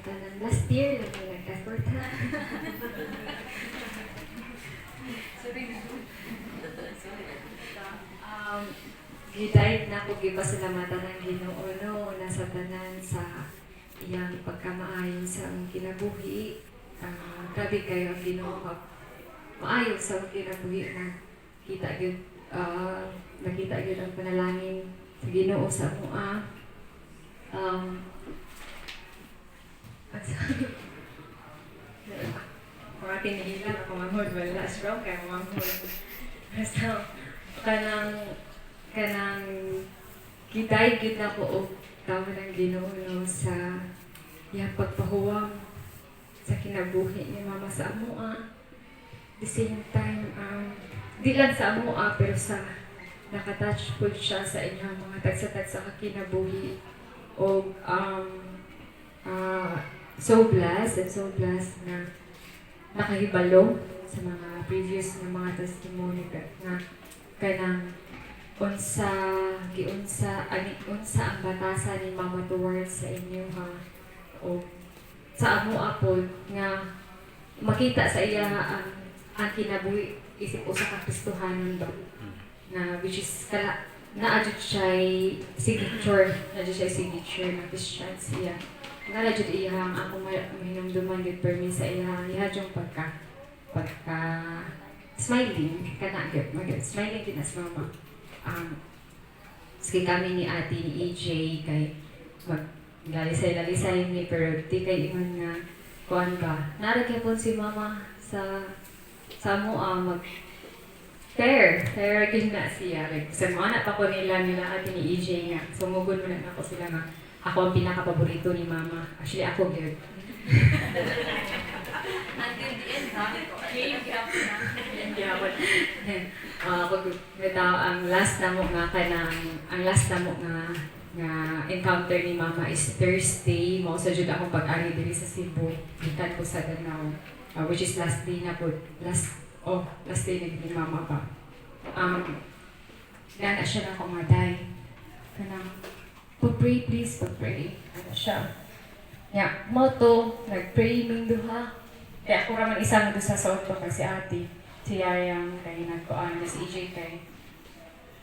tanan. Last year lang yung nag-effort ha. um, Gidayt na ko gipasalamatan ng Ginoo no nasa tanan sa iyang pagkamaayo sa ang kinabuhi. Grabe kayo ang Ginoo maayo sa ang kinabuhi na kita gyud nakita gyud ang panalangin sa Ginoo sa amoa. Mga tinihila ako manghod wala strong kay manghod. Basta kanang gidayt gyud nako og tawon ng Ginoo no, sa iyang pagpahuwam sa kinabuhi ni mama sa amoa. The same time di lang sa amoa pero sa nakatouch po siya sa inyong mga tagsa-tagsa sa kinabuhi og so blessed na nakahibalo sa mga previous na mga testimony na kanang unsa ang batasan ni Mama towards sa inyo ha o sa amo apod nga makita sa iya ang kinabuhi isip usa ka Kristohanon ba na which is kala naadjud siya signature na Christian siya nga jud iyang ako mahinumduman gid permi sa iya yung pagka smiling kana gyud smiling din as mama. Sige kami ni ate ni EJ kay lalisay ni pero di kay ingon nga kuan ba naragyan si mama sa mo mag fair gid na siya like sa mga anak pa ko nila ate ni EJ nga sumugod mo na ako sila nga ako ang pinaka-paborito ni mama actually ako gyud. Until the end, sabi ko, Hindi ako. Ang last na mo nga encounter ni mama is Thursday. Mao sa jud akong pag-ari diri sa Cebu. Gikan ko sa Danao. Which is last day na po. Last day ni mama pa. Nana siya na akong maday. Kanang, pag-pray please, pag-pray. Ano siya? Moto, nag-pray ming duha. Kaya ako raman isang doon sa soto kasi ate. Si Yayang kay nagkuhan na si EJ kay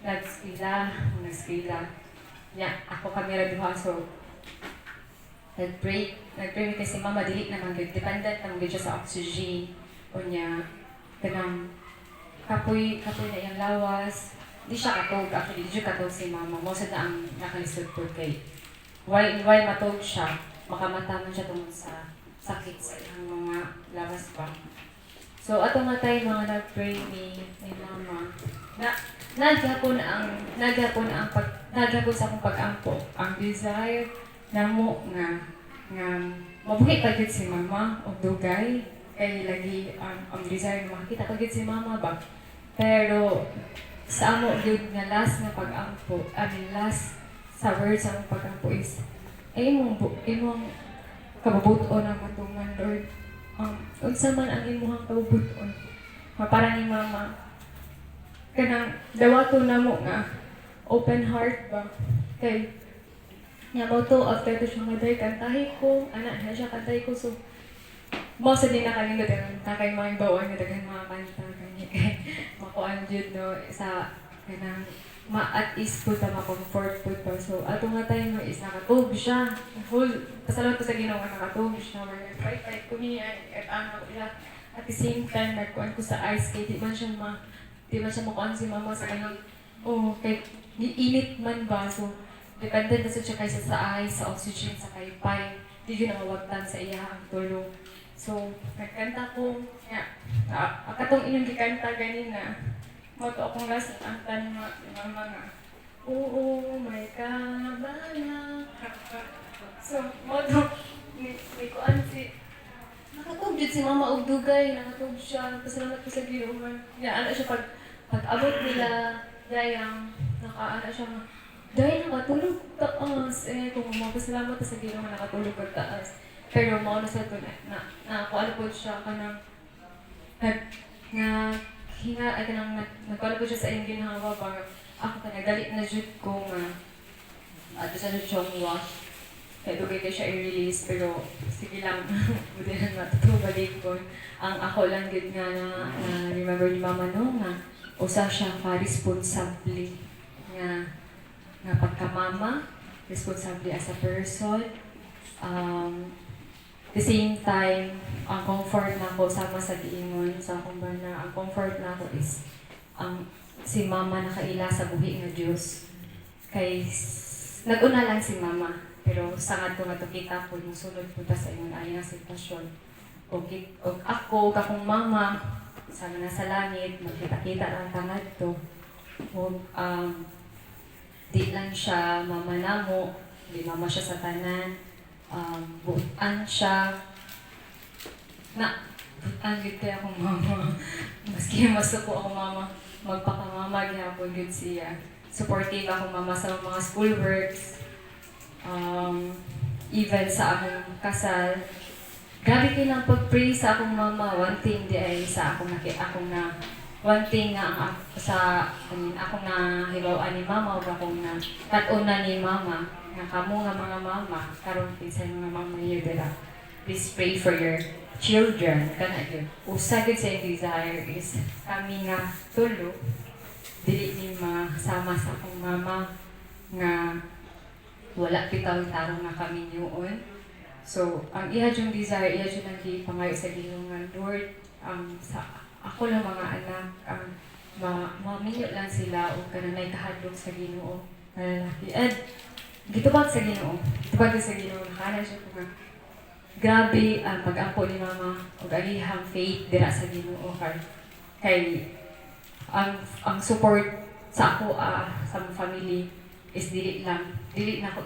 nag-skila. Ako kami ra duha so nag-pray mi kasi mama dili naman gid dependent naman gid siya sa oxygen. Unya kanang kapoy na iyang lawas. Di siya katog actually di siya katog si mama. Mo sad na ang nakalisod po kay why matog siya makamata man siya tungod sa sakit sa ilang mga lawas pa. So ato nga tayo mga nag-pray ni mama. Nagyapon sa akong pag-ampo. Ang desire namo nga mabuhi pa gyud si mama og dugay kay lagi ang desire nga makita pa gyud si mama ba. Pero sa amo gyud nga last na pag-ampo, last sa words sa akong pag-ampo is imong kababuton ang matungan, Lord. Unsa man ang imuhang kababuton. Para ni mama, kanang dawato na mo nga, open heart ba? Kay, mo to, after to siya maday, kantahin ko, anak na siya kantahin ko, so, mo sa din na kami nga, takay mga bawang nga, dagang mga kanta, kaya, makuan jud no, sa, kanang, at is po na ma-comfort po to. So, ato nga tayo is nakatulog siya. Full, pasalamat ko sa Ginoo nga nakatulog siya. Nag-fight ko niya, at at the same time, nagkuhan ko sa ice kay di man siya makuhan si mama sa kanyang, kay init man ba. So, dependent na siya kaysa sa ice, sa oxygen, sa kaypay. Di yun ang mawagtan sa iya ang tulong. So, nagkanta ko, akatong inyong gikanta ganina. Moto akong last ang tanong ng mga may kabana. So, moto, may kuan nakatog si mama og dugay, nakatog siya, pasalamat ko sa Ginoo. Ana siya pag-abot nila, Yayang, nakaana siya nga, dahil nakatulog taas, kung mapasalamat ko sa Ginoo nakatulog ko taas. Pero mao na sa ito na kuan po siya kanang nagkuhan po siya sa iyong ginhawa para ako ka nagalit na jud ko nga ato sa jud siyang wash kaya dugay kayo siya i-release, pero sige lang, buti lang matutubalik ko. Ang ako lang gid nga na remember ni Mama no, nga usa siya ka-responsable nga pagka-mama, responsable as a person. The same time, ang comfort na ako sama sa giingon sa akong bana, ang comfort na ako is ang si Mama nakaila sa buhi nga Dios. Kay nag-una lang si Mama, pero sangad ko nga to kita po yung sulod po ta sa ingon ay nga sitwasyon. O ako, kakong Mama, sana na sa langit, magkita-kita ang tangad to. O, di lang siya Mama namo, di Mama siya sa tanan. Buutan siya. Buutan gid kay akong Mama. Maski masuko ako Mama, magpakamama gyapon gid siya. Supportive akong Mama sa mga schoolworks. Even sa akong kasal. Grabe kayo ng pag-pray sa akong Mama. One thing di ay sa akong one thing nga akong na hilaw-an ni Mama o akong na tat-una ni Mama nga kamo nga mga Mama karon pinsan mga Mama niyo dira. Please pray for your children. Kana gyud. Usa gyud sa iyong desire is kami nga tulo dili ni sama sa akong Mama nga wala bitaw tarong nga kami niyoon. So, ang iya yung desire, iya yung nagpangayo sa Ginoo nga Lord, sa ako lang mga anak, maminyo lang sila o kananay kahadlok sa Ginoo na lalaki. And gitubag sa Ginoo, gitubag sa Ginoo, nakana siya ko nga grabe ang pag-ampo ni Mama o alihang faith dira sa Ginoo kay ang support sa ako sa mga family is dili na ako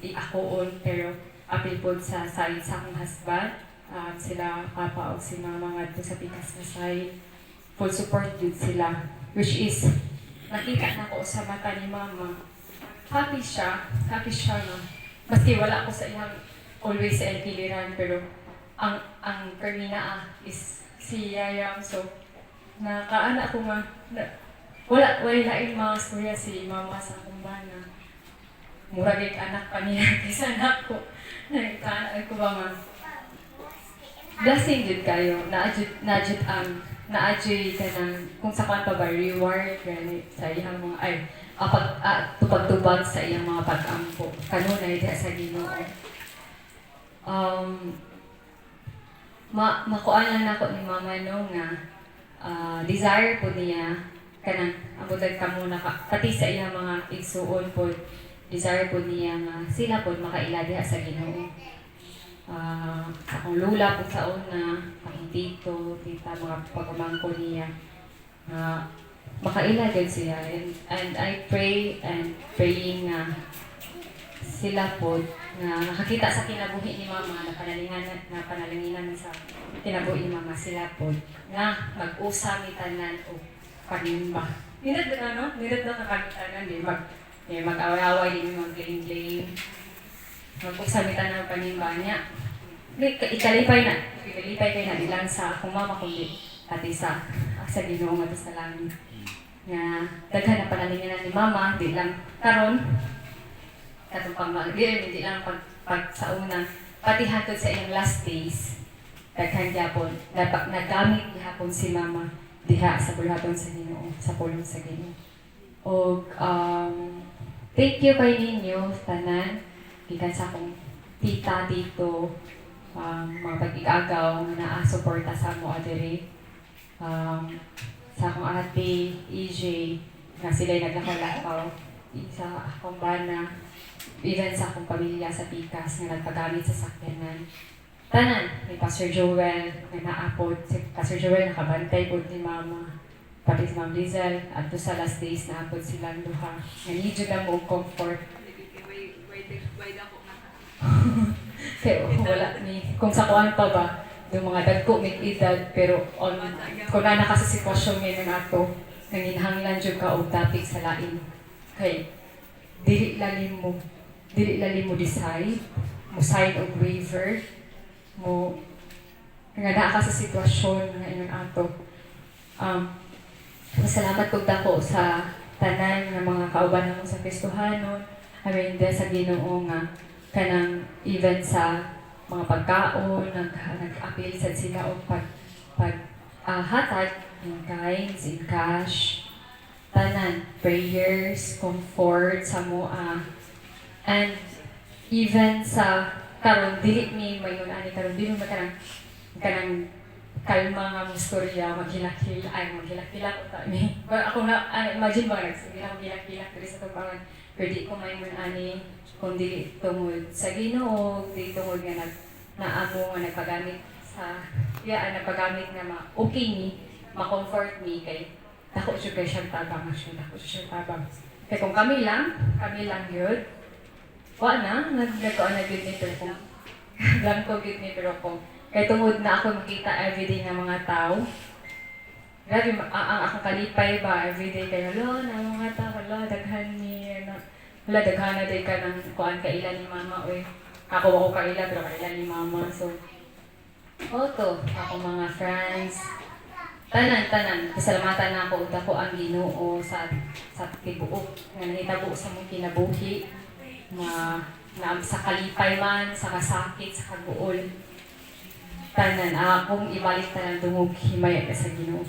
i-akoon, pero apil po sa side sa akong husband, sila papa o si Mama ngadto sa pikas na side, full support yun sila, which is nakita na ko sa mata ni Mama, happy siya na maski wala ko sa iyang always sa piliran, pero ang Carmina is si Yayam, so nakaana ko nga wala laing mga storya si Mama sa akong bana. Murag yung anak pa niya kaysa anak ko. Nagkaan ko ba nga. Blessing din kayo. Naadjud ka ng kung sa kwan pa ba reward ganit sa iyang mga tupag-tubag sa iyang mga pag-ampo. Kanunay diha sa Ginoo. Makuan lang nako ni Mama no nga desire po niya kanang abutan ka muna pati sa iyang mga igsuon po, desire po niya nga sila po makaila diha sa Ginoo. Akong lula po sa una, akong tito, tita, mga pagmamangko niya makaila din siya, and I pray and praying nga sila po na nakakita sa kinabuhi ni Mama, na panalinginan sa kinabuhi ni Mama, sila po nga mag-usa mi tanan o panimba. Nindot na nakakitanan din, mag-away-away din, mag-blame-blame. Mag-uksamitan ng panimba niya. Ikalipay kayo na dilang sa akong Mama, kundi pati sa Ginoo nga sa langit. Nga, daghan na panalinganan ni Mama, di lang karon di lang pag sa una, pati hatod sa iyang last days, daghan gyapon, nagamit gyapon si Mama diha sa bulhaton sa Ginoo, sa pulong sa Ginoo. Og thank you kay ninyo tanan, gikan sa akong tita dito, mga pag-igagaw na suporta sa mo adiri. Sa akong ate, EJ, na sila'y naglakaw-lakaw, sa akong bana, even sa akong pamilya sa Pikas na nagpagamit sa sakyanan. Tanan, ni Pastor Joel, na naapod. Si Pastor Joel nakabantay po ni Mama. Pati si Ma'am Lizel, at sa last days naapod silang duha. Nanidyo na mo comfort. Pero wala ni, kung sa kuan pa ba, yung mga dagko may edad, pero kung na sa sitwasyon ngayon nato, nanginhanglan dyan ka o topic sa lain. Kay, dili lalim mo decide, mo sign og waiver, mo nga naa ka sa sitwasyon nga inyong ato. Masalamat kog dako sa tanan nga mga kauban mo sa Kristohanon, amen sa Ginoo nga kanang even sa mga pagkaon, nag-appeal sad sila o hatag in kinds, in cash, tanan, prayers, comfort sa mua. And even sa karon dili mi mayon ani karon dili mo kanang kalma nga mong storya maghilak-hilak ko ta mi. Ako na imagine ba nagsige ako hilak-hilak diri sa tubangan. Pero di ko mayon ani kung dili tungod sa Ginoo, di tungod nga naamo nga nagpagamit sa nagpagamit nga okay ni ma-comfort me kay dako siya kay siyang tabang dako siya tabang. Kaya kung kami lang yun, nagkuhan na good ni pero kung blanco good ni pero kung kaya tungod na ako makita everyday ng mga tao, grabe, ang akong kalipay ba everyday kayo, na mga tao, daghan ni, daghan na day ka ng kuhan kailan ni mama, ako kailan pero kailan ni mama, so, to, ako mga friends, tanan, pasalamatan na ako, ako ang Ginoo sa tibuok, nga nahitabo sa mong kinabuhi, na sa kalipay man, sa kasakit, sa kaguol, tanan, akong ibalik tanan dungog himaya sa Ginoo.